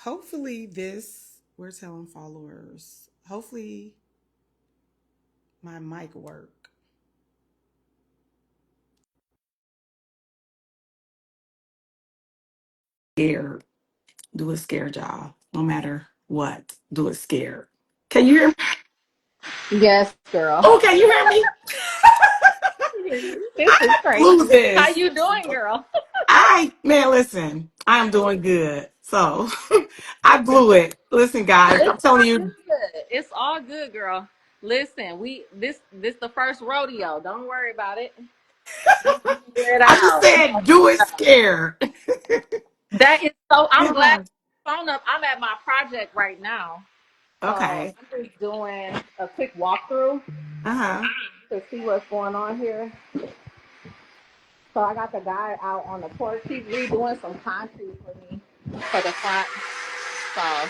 Hopefully, we're telling followers, hopefully, my mic work. Scared. Do it scared, y'all. No matter what, do it scared. Can you hear me? Yes, girl. Oh, can you hear me? This is I blew crazy. How this. you doing, girl? Man, listen, I am doing good. So I blew it. Listen, guys, I'm It's telling all you, good. It's all good, girl. Listen, we this the first rodeo. Don't worry about it. We can figure it I just out. said do it scared. That is so. I'm glad Yeah. you phone up. I'm at my project right now, so Okay. I'm just doing a quick walkthrough Uh-huh. to see what's going on here. So I got the guy out on the porch. He's redoing some concrete for me for the front. So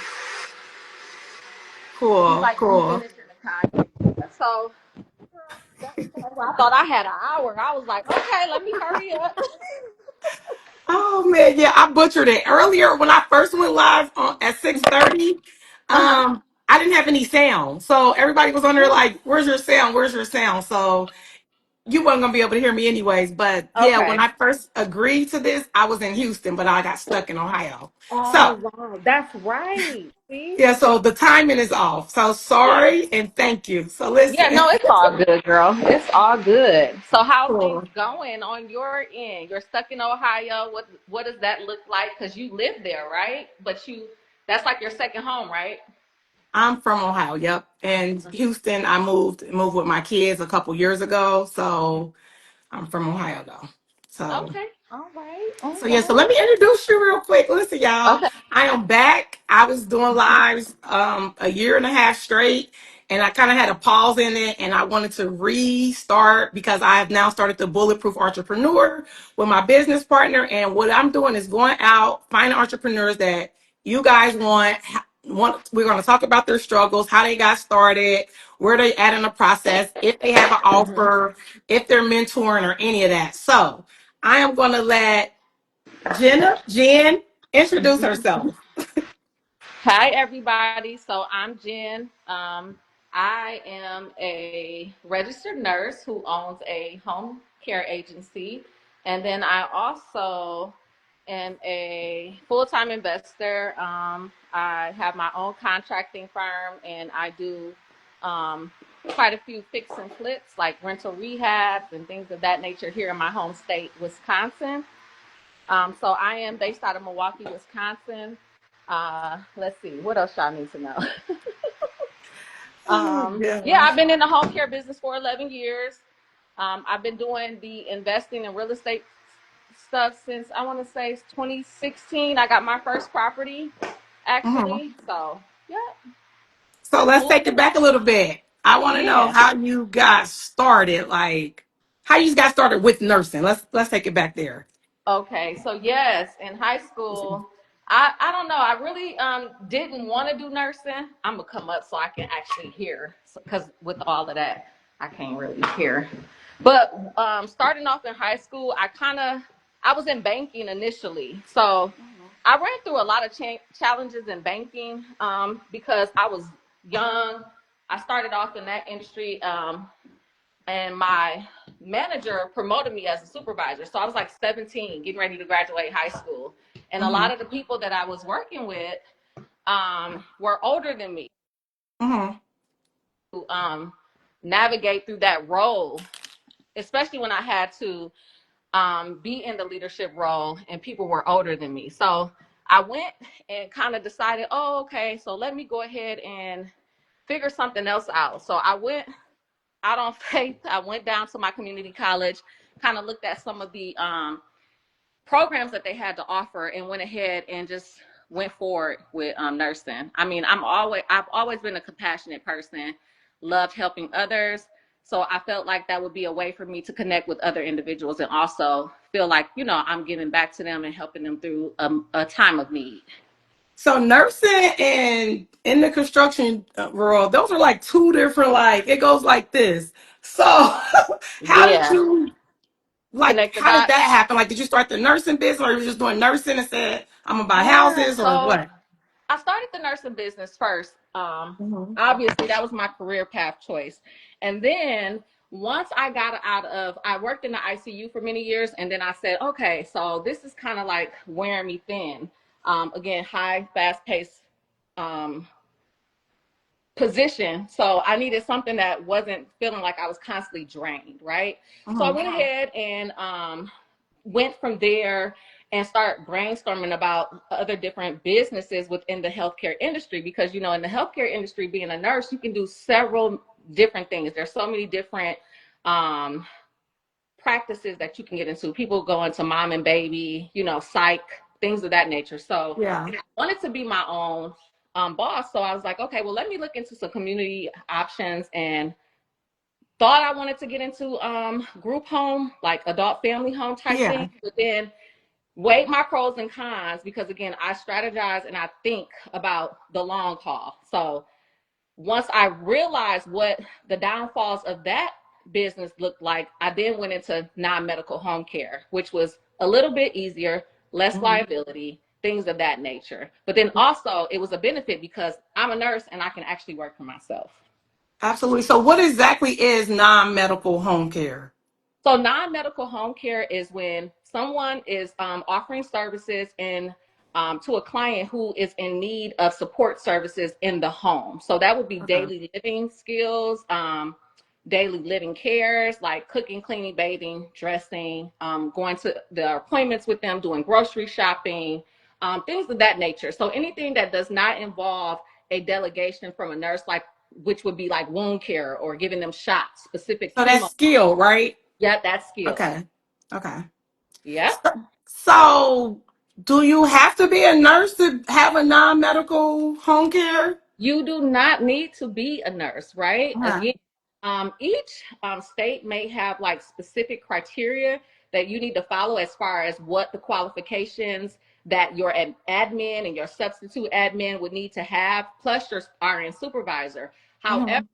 he's Cool, like cool. refinishing the concrete. So I thought I had an hour. I was like, okay, let me hurry up. Oh man, yeah, I butchered it earlier when I first went live at 6:30. Uh-huh. I didn't have any sound, so everybody was on there like, "Where's your sound? Where's your sound?" So you weren't gonna be able to hear me anyways. But yeah, when Okay. I first agreed to this, I was in Houston, but I got stuck in Ohio. Oh So wow, that's right. See? yeah, so the timing is off. So Yeah. sorry and thank you. So Yeah, listen. no, it's all good, girl. It's all good. So how's things Cool. going on your end? You're stuck in Ohio. What does that look like? Because you live there, right? But you that's like your second home, right? I'm from Ohio, yep. And Houston, I moved with my kids a couple years ago. So I'm from Ohio though. So Okay. All right. All so yeah, so right. let me introduce you real quick. Listen, y'all, Okay. I am back. I was doing lives a year and a half straight, and I kind of had a pause in it, and I wanted to restart because I have now started the Bulletproof Entrepreneur with my business partner. And what I'm doing is going out, finding entrepreneurs that you guys want. We're going to talk about their struggles, how they got started, where they at in the process, if they have an Mhm. offer, if they're mentoring or any of that. So I am going to let Jen, introduce herself. Hi, everybody. So I'm Jen. I am a registered nurse who owns a home care agency. And then I also am a full time investor. I have my own contracting firm and I do quite a few fix and flips like rental rehabs and things of that nature here in my home state, Wisconsin. So I am based out of Milwaukee, Wisconsin. Let's see, what else y'all need to know? Oh Yeah, gosh. I've been in the home care business for 11 years. I've been doing the investing in real estate stuff since I want to say 2016. I got my first property Mhm. actually. So yeah, So let's take moving it back a little bit. I want to know yeah. how you got started, like how you got started with nursing. Let's take it back there. Okay, so yes, in high school, I don't know. I really didn't want to do nursing. I'm gonna come up so I can actually hear, because with all of that, I can't really hear. But starting off in high school, I was in banking initially, so I ran through a lot of challenges in banking because I was young. I started off in that industry. And my manager promoted me as a supervisor. So I was like 17, getting ready to graduate high school. And a Mm-hmm. lot of the people that I was working with were older than me Mm-hmm. to navigate through that role, especially when I had to be in the leadership role and people were older than me. So I went and kind of decided, oh, okay, so let me go ahead and figure something else out. So I went out on faith. I went down to my community college, kind of looked at some of the programs that they had to offer, and went ahead and just went forward with nursing. I mean, I've always been a compassionate person, loved helping others. So I felt like that would be a way for me to connect with other individuals and also feel like, I'm giving back to them and helping them through a time of need. So nursing and in the construction world, those are like two different. Like it goes like this. So how did Yeah. you Connect the How did that dots. happen? Like, did you start the nursing business, or you were just doing nursing and said, "I'm gonna buy Yeah. houses," or So what? I started the nursing business first. Mhm. Obviously, that was my career path choice. And then once I got out of, I worked in the ICU for many years, and then I said, okay, so this is kind of like wearing me thin. Again, high, fast paced um, position. So I needed something that wasn't feeling like I was constantly drained, right? So I Mhm. went ahead and went from there and start brainstorming about other different businesses within the healthcare industry because you know in the healthcare industry being a nurse you can do several different things. There's so many different um, practices that you can get into. People go into mom and baby, you know, psych, things of that nature. So Yeah. I wanted to be my own boss. So I was like, okay, well, let me look into some community options and thought I wanted to get into group home, like adult family home type thing. Yeah. But then weighed my pros and cons because again, I strategize and I think about the long haul. So once I realized what the downfalls of that business looked like, I then went into non-medical home care, which was a little bit easier, less Mhm. liability, things of that nature. But then also it was a benefit because I'm a nurse and I can actually work for myself. Absolutely. So, what exactly is non-medical home care? So non-medical home care is when someone is offering services in to a client who is in need of support services in the home. So that would be Okay. daily living skills, daily living cares like cooking, cleaning, bathing, dressing, going to the appointments with them, doing grocery shopping, things of that nature. So anything that does not involve a delegation from a nurse, like which would be like wound care or giving them shots, specific So that's chemo. skill, right? Yep, that's skilled. Okay. Okay. Yep. So, do you have to be a nurse to have a non-medical home care? You do not need to be a nurse, right? Okay. Again, each state may have like specific criteria that you need to follow as far as what the qualifications that your admin and your substitute admin would need to have, plus your RN supervisor. However, Mhm.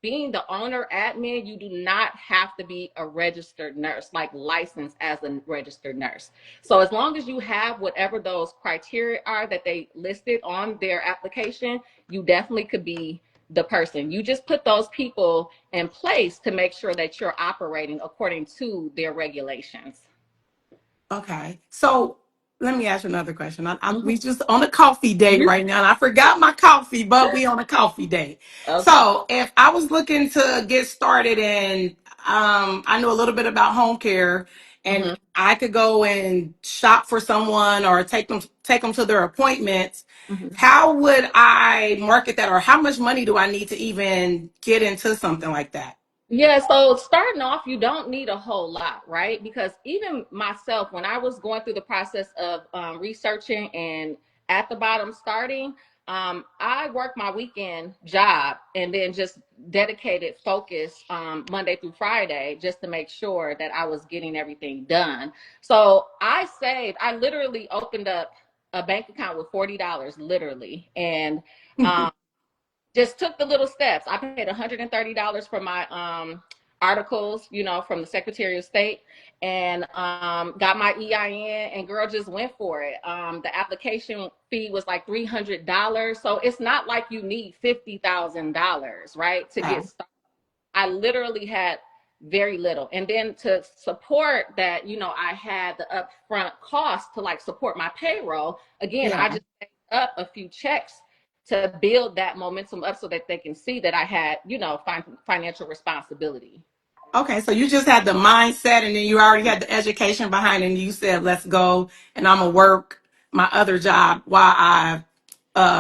being the owner admin, you do not have to be a registered nurse, like licensed as a registered nurse. So as long as you have whatever those criteria are that they listed on their application, you definitely could be the person. You just put those people in place to make sure that you're operating according to their regulations. Okay. So let me ask you another question. We Mhm. just on a coffee date You right now, and I forgot my coffee, but we on a coffee date. okay? So if I was looking to get started and I know a little bit about home care, and Hmm. I could go and shop for someone or take them to their appointments, Hmm. how would I market that, or how much money do I need to even get into something like that? Yeah, so starting off, you don't need a whole lot, right? Because even myself, when I was going through the process of researching and at the bottom starting, I worked my weekend job and then just dedicated focus Monday through Friday just to make sure that I was getting everything done. So I literally opened up a bank account with $40, literally. And just took the little steps. I paid $130 for my articles, you know, from the Secretary of State, and got my EIN. And girl just went for it. The application fee was like $300, so it's not like you need $50,000, right, to get Okay. started. I literally had very little. And then to support that, you know, I had the upfront cost to like support my payroll. Again, I Yeah. just saved up a few checks to build that momentum up so that they can see that I had, you know, financial responsibility. Okay, so you just had the mindset and then you already had the education behind it and you said, let's go and I'm gonna work my other job while I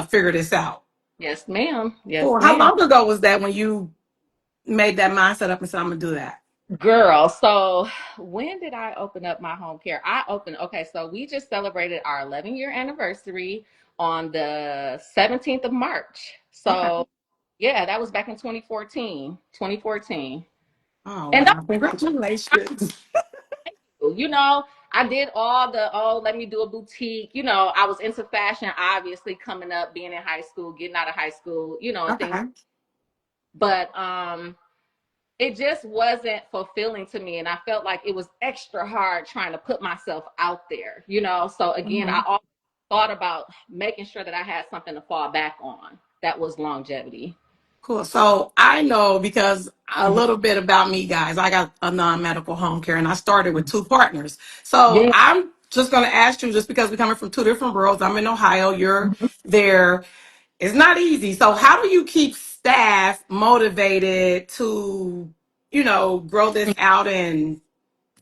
figure this out. Yes, ma'am. Yes, Cool. How ma'am. long ago was that when you made that mindset up and said, I'm gonna do that? Girl, so when did I open up my home care? Okay, so we just celebrated our 11-year anniversary on the 17th of March. Okay. So, yeah, that was back in 2014. 2014. Oh And wow. Congratulations. you know, I did all the, oh, let me do a boutique. You know, I was into fashion, obviously, coming up, being in high school, getting out of high school, you know, and things. Okay. But it just wasn't fulfilling to me, and I felt like it was extra hard trying to put myself out there, you know. So again, I Hmm. always thought about making sure that I had something to fall back on that was longevity. Cool. So I know because a little bit about me, guys. I got a non-medical home care, and I started with two partners. So Yeah. I'm just going to ask you, just because we're coming from two different worlds. I'm in Ohio. You're there. It's not easy. So how do you keep staff motivated to, grow this out and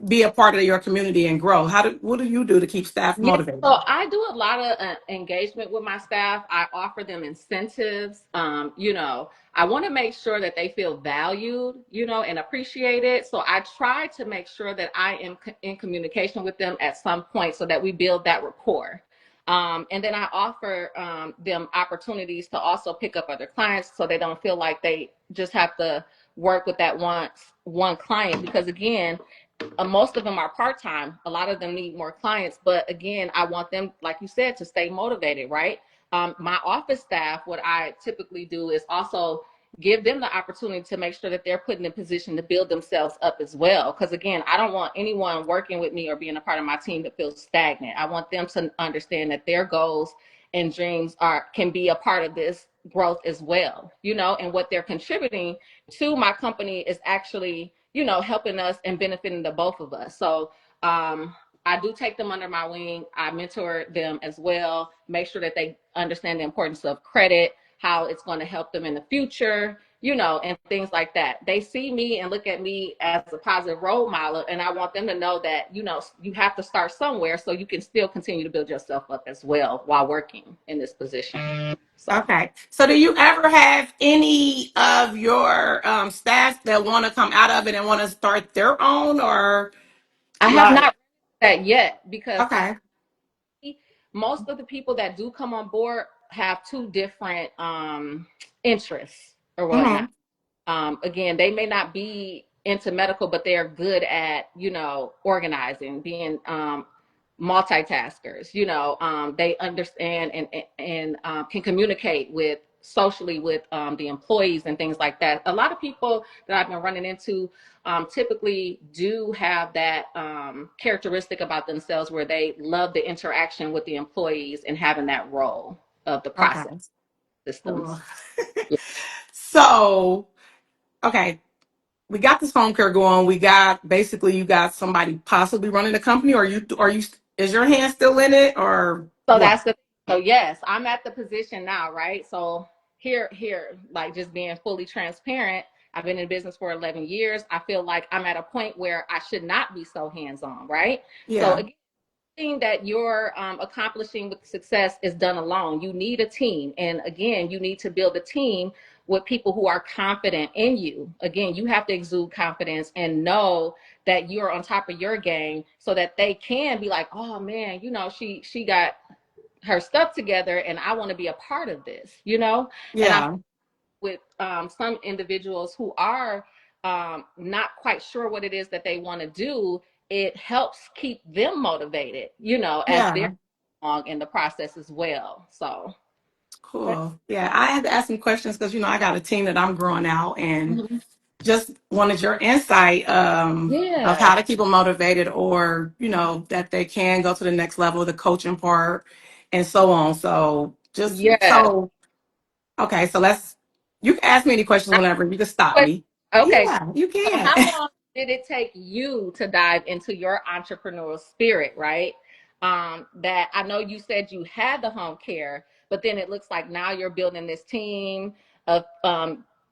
be a part of your community and grow? What do you do to keep staff Yeah, motivated? so I do a lot of engagement with my staff. I offer them incentives. I want to make sure that they feel valued, and appreciated. So I try to make sure that I am in communication with them at some point so that we build that rapport. And then I offer them opportunities to also pick up other clients so they don't feel like they just have to work with that one client. Because again, most of them are part-time. A lot of them need more clients, but again, I want them, like you said, to stay motivated, right? My office staff, what I typically do is also give them the opportunity to make sure that they're put in a position to build themselves up as well. Because again, I don't want anyone working with me or being a part of my team to feel stagnant. I want them to understand that their goals and dreams can be a part of this growth as well, and what they're contributing to my company is actually, helping us and benefiting the both of us. So I do take them under my wing. I mentor them as well, make sure that they understand the importance of credit, how it's going to help them in the future, and things like that. They see me and look at me as a positive role model, and I want them to know that, you have to start somewhere so you can still continue to build yourself up as well while working in this position. So Okay. So do you ever have any of your staff that want to come out of it and want to start their own, or I have like, not that yet because okay. most of the people that do come on board have two different interests or whatnot. Mm-hmm. Again, they may not be into medical, but they're good at, organizing, being multitaskers. They understand and can communicate with socially with the employees and things like that. A lot of people that I've been running into typically do have that characteristic about themselves where they love the interaction with the employees and having that role of the process Okay. Cool. systems. So, okay, we got this home care going. We got basically you got somebody possibly running the company, or is your hand still in it, or So what? that's the so yes, I'm at the position now, right? So here, like just being fully transparent, I've been in business for 11 years. I feel like I'm at a point where I should not be so hands-on, right? So Yeah. again, thing that you're accomplishing with success is done alone. You need a team. And again, you need to build a team with people who are confident in you. Again, you have to exude confidence and know that you're on top of your game so that they can be like, oh man, she got her stuff together and I want to be a part of this. And I Yeah. with some individuals who are not quite sure what it is that they want to do, it helps keep them motivated, as they're Yeah. along in the process as well. So that's Cool. Yeah. I had to ask some questions because I got a team that I'm growing out, and Mhm. just wanted your insight of Yeah. how to keep them motivated, or that they can go to the next level, the coaching part and so on. So just Yes. so okay, so you can ask me any questions whenever. You can stop me. Okay. Yeah, you So can. how long did it take you to dive into your entrepreneurial spirit, right? That I know you said you had the home care, but then it looks like now you're building this team of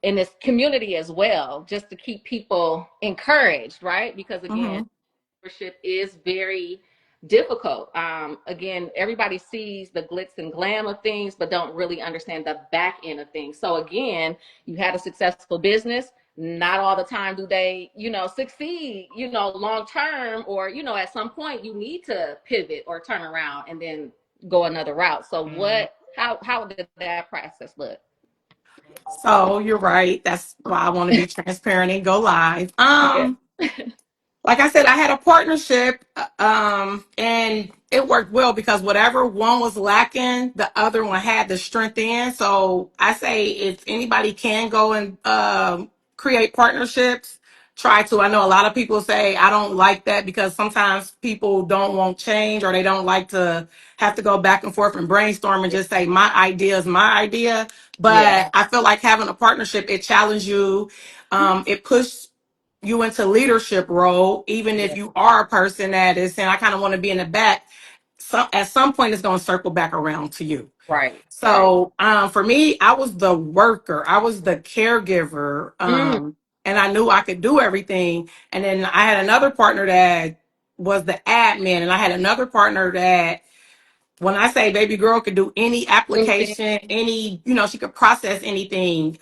in this community as well, just to keep people encouraged, right? Because again, Hmm. entrepreneurship is very difficult. Again, everybody sees the glitz and glam of things, but don't really understand the back end of things. So again, you had a successful business. Not all the time do they, succeed, long term, or, at some point you need to pivot or turn around and then go another route. So how did that process look? So you're right. That's why I want to be transparent and go live. Yeah. Like I said, I had a partnership, and it worked well because whatever one was lacking, the other one had the strength in. So I say if anybody can go and create partnerships, try to. I know a lot of people say I don't like that because sometimes people don't want change or they don't like to have to go back and forth and brainstorm and Yeah. just say my idea is my idea. Yeah. But I feel like having a partnership, it challenges you. It pushes you into leadership role, even if Yeah. you are a person that is saying, I kind of want to be in the back. At some point, it's going to circle back around to you. Right. Right. So for me, I was the worker, I was the caregiver, Mm. and I knew I could do everything. And then I had another partner that was the admin, and I had another partner that, when I say baby girl could do any Anything. application, any, she could process anything.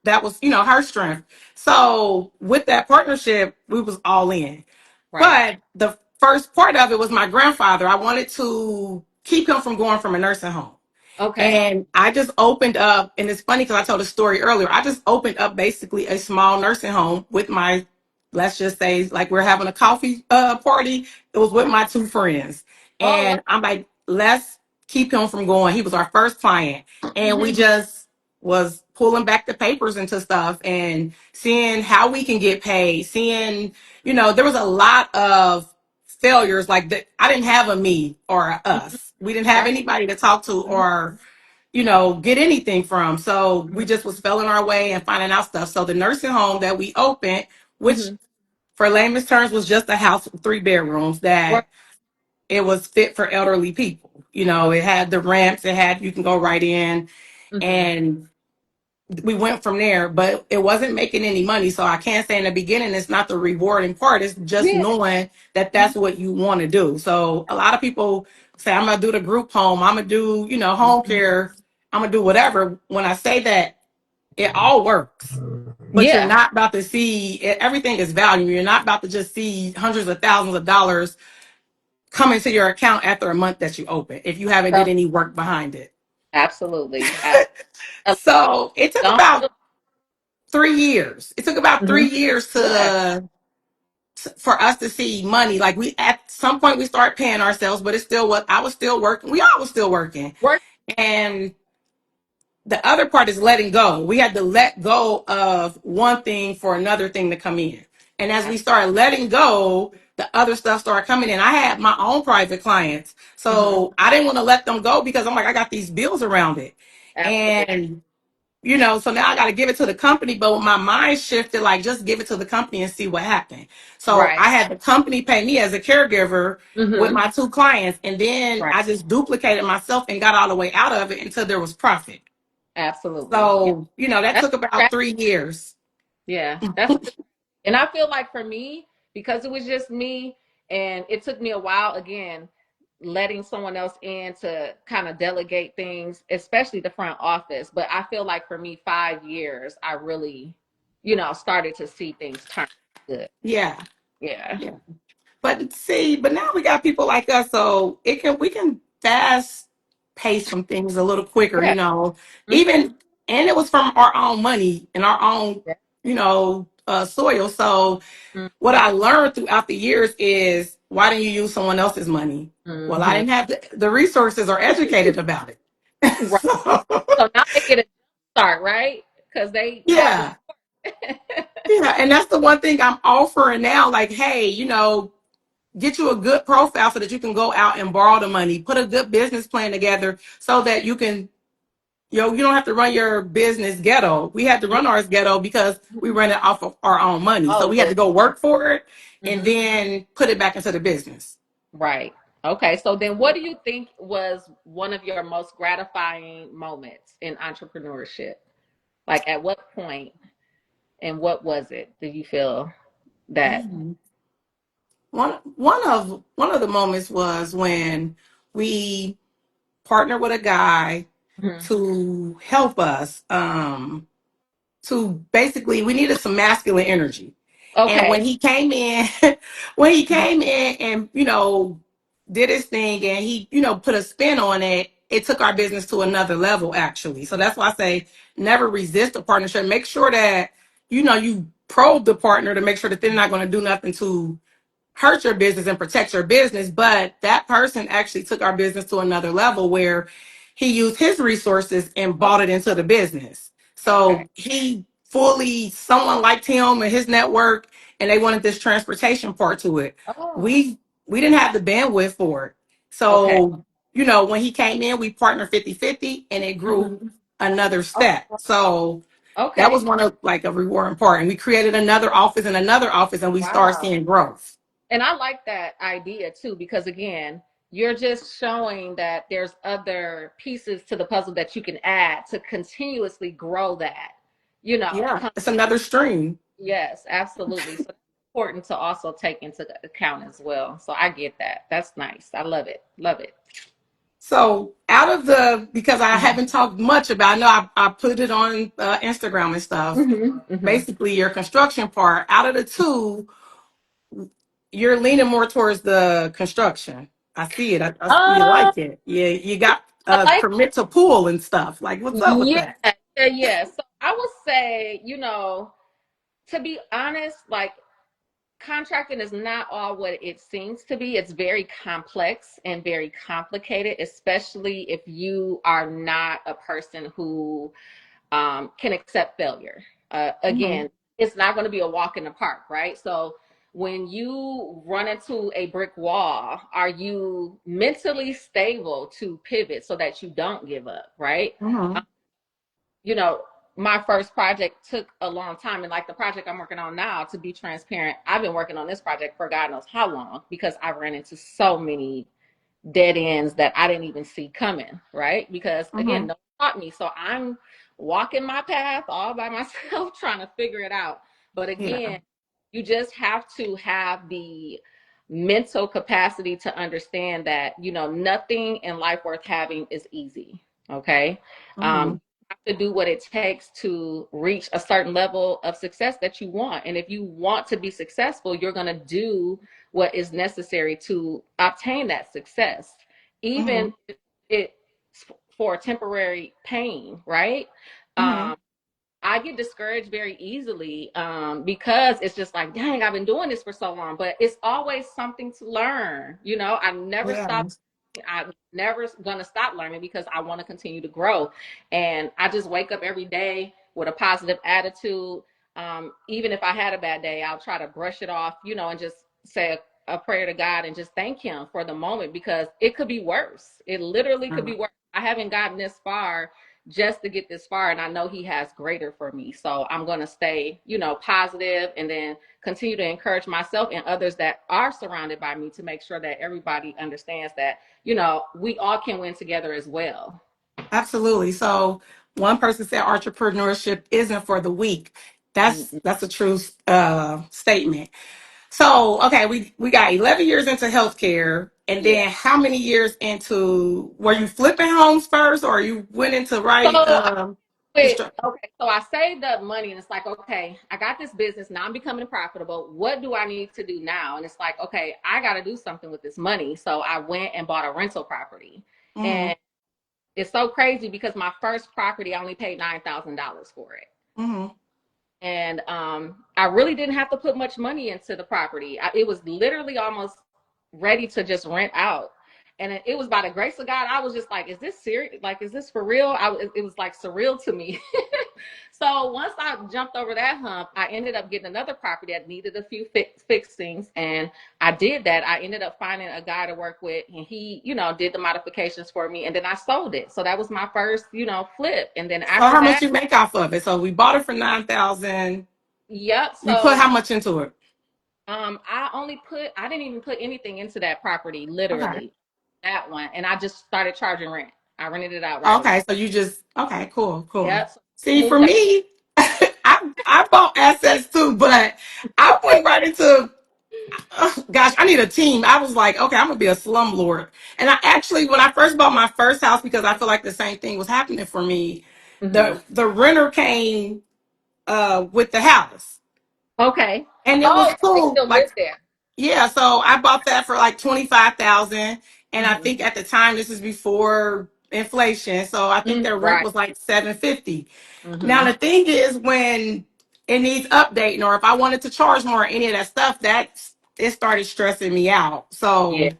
That was, her strength. So with that partnership, we was all in. Right. But the first part of it was my grandfather. I wanted to keep him from going from a nursing home. Okay. And I just opened up, and it's funny because I told a story earlier. I just opened up basically a small nursing home with my, let's just say, like we're having a coffee party. It was with Right. my two friends. Oh wow. And I'm like, let's keep him from going. He was our first client. And we Hmm. just was pulling back the papers into stuff and seeing how we can get paid, seeing, there was a lot of failures. Like that, I didn't have a me or a us. We didn't have Right. anybody to talk to Hmm. or get anything from. So we Hmm. just was feeling our way and finding out stuff. So the nursing home that we opened, which Hmm. for layman's terms was just a house with 3 bedrooms, Right. that it was fit for elderly people. It had the ramps, it had, you can go right in, Hmm. and we went from there, but it wasn't making any money. So I can't say in the beginning it's not the rewarding part. It's just Yeah. knowing that Hmm. that's what you want to do. So a lot of people say, I'm gonna do the group home, I'm gonna do, home care, I'm gonna do whatever. When I say that, it all works. But you're Yeah. not about to see everything is value. You're not about to just see hundreds of thousands of dollars come into your account after a month that you open if you haven't So did any work behind it. absolutely. So it took Don't about feel. 3 years. It took about Hmm. 3 years Yeah. for us to see money. Like, we at some point we start paying ourselves, but it's still what I was still working. We all was still working. Work. And the other part is letting go. We had to let go of one thing for another thing to come in. And as we started letting go, the other stuff started coming in. I had my own private clients. Hmm. So I didn't want to let them go because I'm like, I got these bills around it. Absolutely. And so now I got to give it to the company, but when my mind shifted, like, just give it to the company and see what happened. So Right. I had the company pay me as a caregiver with Hmm. my two clients, and then Right. I just duplicated myself and got all the way out of it until there was profit. Absolutely. Yeah. So, that That's took about 3 years. yeah. That's and I feel like for me, because it was just me, and it took me a while again, letting someone else in to kind of delegate things, especially the front office. But I feel like for me, 5 years, I really, started to see things turn good. Yeah. Yeah. Yeah. But see, but now we got people like us, so we can fast pace some things a little quicker, Yeah. Hmm. even, and it was from our own money and our own, Yeah. soil. So what I learned throughout the years is, why didn't you use someone else's money? Well, I Hmm. didn't have the resources or educated about it. Right. So, So now they get a start, right? Because they had the yeah. Yeah. And that's the one thing I'm offering now. Like, hey, get you a good profile so that you can go out and borrow the money, put a good business plan together so that you can, you don't have to run your business ghetto. We had to yeah. run ours ghetto because we run it off of our own money. So Oh we had yeah. to go work for it and Hmm. then put it back into the business. Right. Okay. So then what do you think was one of your most gratifying moments in entrepreneurship? Like at what point and what was it? Did you feel that? Mhm. One of the moments was when we partnered with a guy Mhm. to help us. To basically, we needed some masculine energy. And when Okay. he came in, when he came in and did his thing and he put a spin on it, it took our business to another level actually. So that's why I say never resist a partnership. Make sure that you probe the partner to make sure that they're not going to do nothing to hurt your business and protect your business. But that person actually took our business to another level where he used his resources and Oh, bought it into the business. okay. So he fully, someone liked him and his network, and they wanted this transportation part to it. Oh, We didn't have the bandwidth for it. okay. So, when he came in, we partnered 50-50, and it grew Mhm. another Oh, step. So that was okay. one of like a rewarding part. And we created another office, and we started Wow. seeing growth. And I like that idea too, because again, you're just showing that there's other pieces to the puzzle that you can add to continuously grow that, Yeah, it's company. another stream. Yes, absolutely. So it's important to also take into account as well. So I get that. That's nice. I love it. Love it. So out of because I haven't talked much about, I know I put it on Instagram and stuff. Hmm. Hmm. Basically, your construction part. Out of the two, you're leaning more towards the construction. I see it. I see you Um, like it. Yeah, you got I like, permit to pool and stuff. Like, what's up with yeah, that? yeah. So I would say, to be honest, like contracting is not all what it seems to be. It's very complex and very complicated, especially if you are not a person who can accept failure. Mm-hmm. Again, it's not going to be a walk in the park, right? So when you run into a brick wall, are you mentally stable to pivot so that you don't give up, right? Mm-hmm. you know, my first project took a long time. And like the project I'm working on now, to be transparent, I've been working on this project for God knows how long because I ran into so many dead ends that I didn't even see coming, right? Because again, Mm-hmm. no one taught me. So I'm walking my path all by myself, trying to figure it out. But Yeah. again, you just have to have the mental capacity to understand that, nothing in life worth having is easy. Okay. Mm-hmm. You have to do what it takes to reach a certain level of success that you want. And if you want to be successful, you're going to do what is necessary to obtain that success, Mm-hmm. even if it's for temporary pain, right? Mm-hmm. Um, I get discouraged very easily because it's just like, dang, I've been doing this for so long, but it's always something to learn. I never Yeah. stop. I'm never gonna stop learning because I want to continue to grow, and I just wake up every day with a positive attitude. Even if I had a bad day, I'll try to brush it off, and just say a prayer to God and just thank Him for the moment because it could be worse. It literally could be worse. I haven't gotten this far just to get this far, and I know He has greater for me. So I'm going to stay, positive, and then continue to encourage myself and others that are surrounded by me to make sure that everybody understands that, we all can win together as well. Absolutely. So one person said entrepreneurship isn't for the weak. That's a true statement. So okay, we got 11 years into healthcare, and Yeah. then how many years into were you flipping homes first, or you went into So right construction? okay, so I saved up money and it's like, okay, I got this business. Now I'm becoming profitable. What do I need to do now? And it's like, okay, I got to do something with this money. So I went and bought a rental property. Mm-hmm. And it's so crazy because my first property, I only paid $9,000 for it. Mm-hmm. And I really didn't have to put much money into the property. It was literally almost ready to just rent out. And it was by the grace of God. I was just like, is this serious? Like, is this for real? It was like surreal to me. So once I jumped over that hump, I ended up getting another property that needed a few fixings. And I did that. I ended up finding a guy to work with, and he, did the modifications for me. And then I sold it. So that was my first, flip. And then So after how much that, you make off of it? So we bought it for 9,000. yep. You put how So much into it? I didn't even put anything into that property, Okay. literally, that one. And I just started charging rent. I rented it out right away. Okay. So you just okay. Cool. Cool. Yep. So See, for moved out. me, I bought assets too, but I went right into gosh, I need a team. I was like, okay, I'm gonna be a slumlord. And I actually, when I first bought my first house, because I feel like the same thing was happening for me, Hmm. the renter came with the house, Okay. and it was Oh, they cool. still Like, live there. yeah, so I bought that for like 25,000, and I Hmm. think at the time this is before inflation, so I think their rent Right. was like 750. Now Hmm. the thing is, when it needs updating, or if I wanted to charge more, or any of that stuff, it started stressing me out. Yeah. So,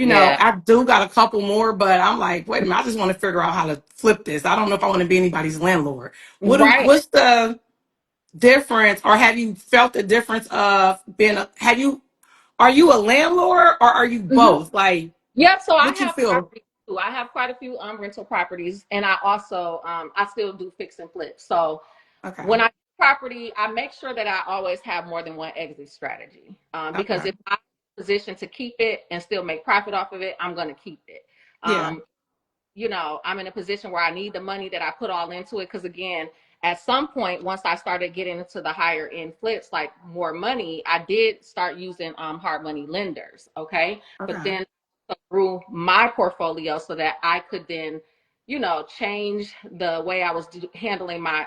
Yeah. I do got a couple more, but I'm like, wait a minute, I just want to figure out how to flip this. I don't know if I want to be anybody's landlord. Right. What's the difference, or have you felt the difference of being are you a landlord or are you Mhm. both? Like, Yep. So I what you have feel? properties too. I have quite a few rental properties, and I also I still do fix and flip. So when Okay. I property, I make sure that I always have more than one exit strategy. Because Okay. if I'm in a position to keep it and still make profit off of it, I'm going to keep it. Yeah. Um, I'm in a position where I need the money that I put all into it. Because again, at some point, once I started getting into the higher end flips, like more money, I did start using hard money lenders. Okay. But Okay. then grew my portfolio so that I could then, change the way I was handling my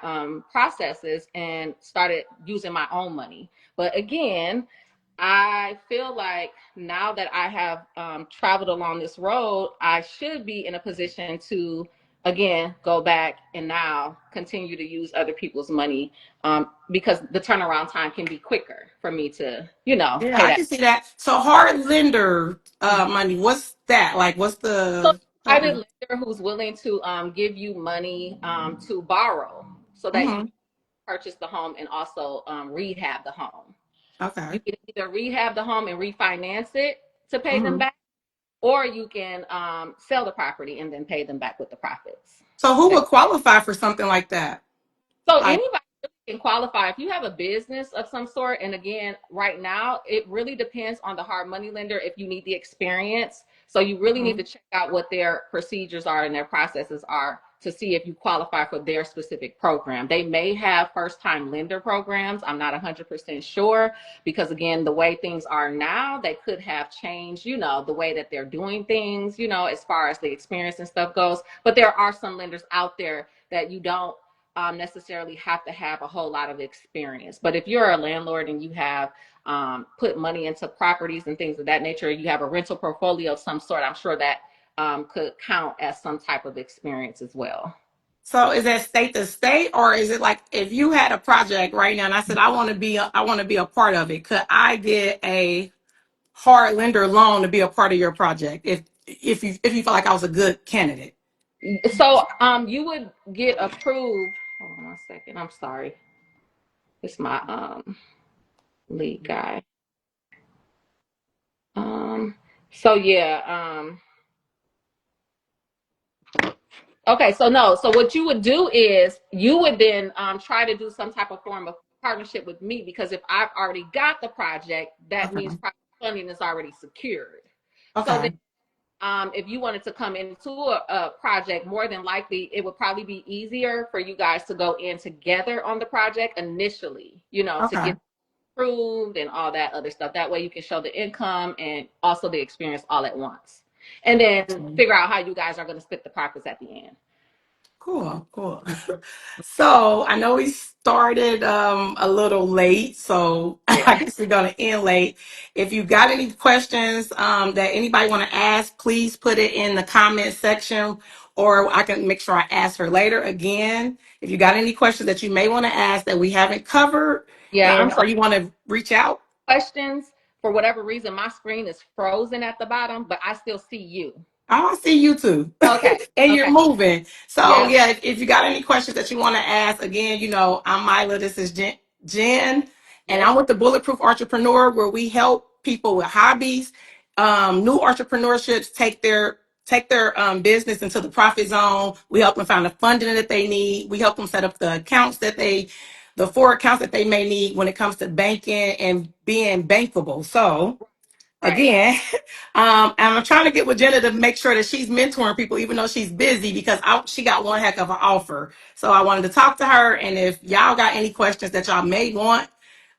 processes and started using my own money. But again, I feel like now that I have traveled along this road, I should be in a position to, again, go back and now continue to use other people's money because the turnaround time can be quicker for me to, Yeah, pay I that. can see that. So hard lender money, what's that? Like, what's So, the private term? lender who's willing to give you money to borrow so that you Mm-hmm. can purchase the home and also rehab the home. You Okay. can either rehab the home and refinance it to pay them Mm-hmm. back, or you can sell the property and then pay them back with the profits. So who That, would qualify for something like that? so Like, anybody really can qualify if you have a business of some sort. And again, right now, it really depends on the hard money lender if you need the experience. So you really need mhm. to check out what their procedures are and their processes are to see if you qualify for their specific program. They may have first time lender programs. I'm not 100% sure because, again, the way things are now, they could have changed, the way that they're doing things, as far as the experience and stuff goes. But there are some lenders out there that you don't necessarily have to have a whole lot of experience. But if you're a landlord and you have put money into properties and things of that nature, you have a rental portfolio of some sort, I'm sure that could count as some type of experience as well. So is that state to state, or is it like if you had a project right now and I said I want to be a part of it, could I get a hard lender loan to be a part of your project if you felt like I was a good candidate? So you would get approved. Hold on one second. I'm sorry. It's my lead guy. Um so yeah, okay, so no. So what you would do is you would then try to do some type of form of partnership with me because if I've already got the project, that Okay. means project funding is already secured. So then Okay. if you wanted to come into a project, more than likely it would probably be easier for you guys to go in together on the project initially, to Okay. get approved and all that other stuff. That way you can show the income and also the experience all at once. And then figure out how you guys are going to split the profits at the end. Cool, cool. So I know we started a little late, so I guess we're gonna end late. If you got any questions that anybody want to ask, please put it in the comment section, or I can make sure I ask her later. Again, if you got any questions that you may want to ask that we haven't covered, Yeah, I'm and so or you want to reach out, questions. For whatever reason, my screen is frozen at the bottom, but I still see you. I see you too. Okay. And you're Okay. moving. So Yeah. yeah, if you got any questions that you want to ask, again, I'm Mila, this is Jen, and Yes. I'm with the Bulletproof Entrepreneur, where we help people with hobbies, new entrepreneurships take their business into the profit zone. We help them find the funding that they need. We help them set up the four accounts that they may need when it comes to banking and being bankable. So Right. again, and I'm trying to get with Jenna to make sure that she's mentoring people, even though she's busy, because she got one heck of an offer. So I wanted to talk to her. And if y'all got any questions that y'all may want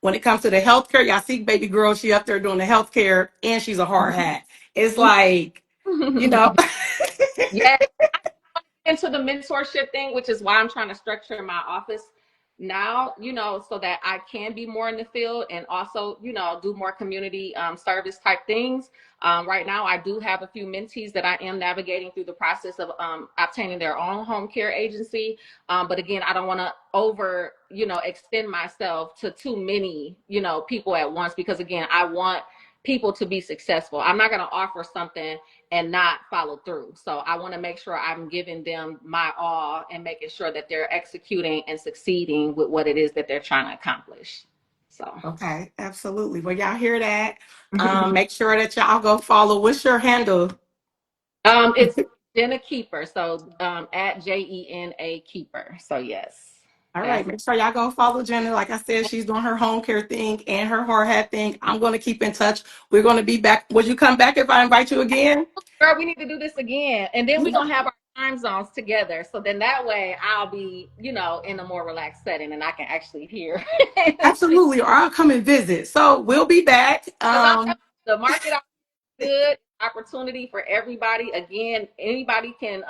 when it comes to the healthcare, y'all see baby girl, she up there doing the healthcare and she's a hard hat. It's like, you know, Yeah. Into the mentorship thing, which is why I'm trying to structure my office now, so that I can be more in the field and also, do more community service type things. Right now, I do have a few mentees that I am navigating through the process of obtaining their own home care agency. But again, I don't want to extend myself to too many, people at once because again, I want people to be successful. I'm not going to offer something and not follow through. So I want to make sure I'm giving them my all and making sure that they're executing and succeeding with what it is that they're trying to accomplish. So Okay, absolutely. Well, y'all hear that? Make sure that y'all go follow. What's your handle? it's Jenna Keeper. So at Jena Keeper. So yes, All right, that's make sure y'all go follow Jenna. Like I said, she's doing her home care thing and her hard hat thing. I'm going to keep in touch. We're going to be back. Would you come back if I invite you again? girl. We need to do this again, and then we're gonna have our time zones together. So then that way I'll be, in a more relaxed setting, and I can actually hear and see. Absolutely, or I'll come and visit. So we'll be back. Because I'm telling you, the market out there is good opportunity for everybody. Again, anybody can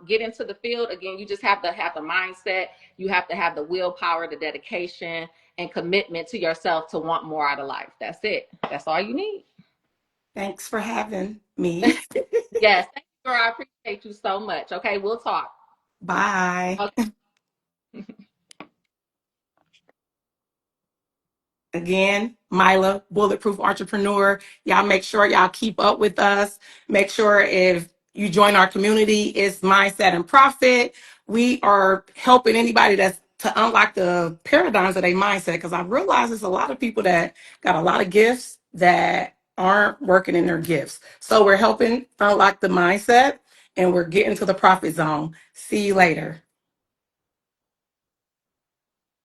get into the field. Again, you just have to have the mindset. You have to have the willpower, the dedication, and commitment to yourself to want more out of life. That's it. That's all you need. Thanks for having me. Yes, thank you, girl. I appreciate you so much. Okay, we'll talk. Bye. Okay. Again, Mila, Bulletproof Entrepreneur. Y'all make sure y'all keep up with us. Make sure if you join our community, it's Mindset and Profit. We are helping anybody that's to unlock the paradigms of their mindset because I realize there's a lot of people that got a lot of gifts that aren't working in their gifts. So we're helping unlock the mindset and we're getting to the profit zone. See you later.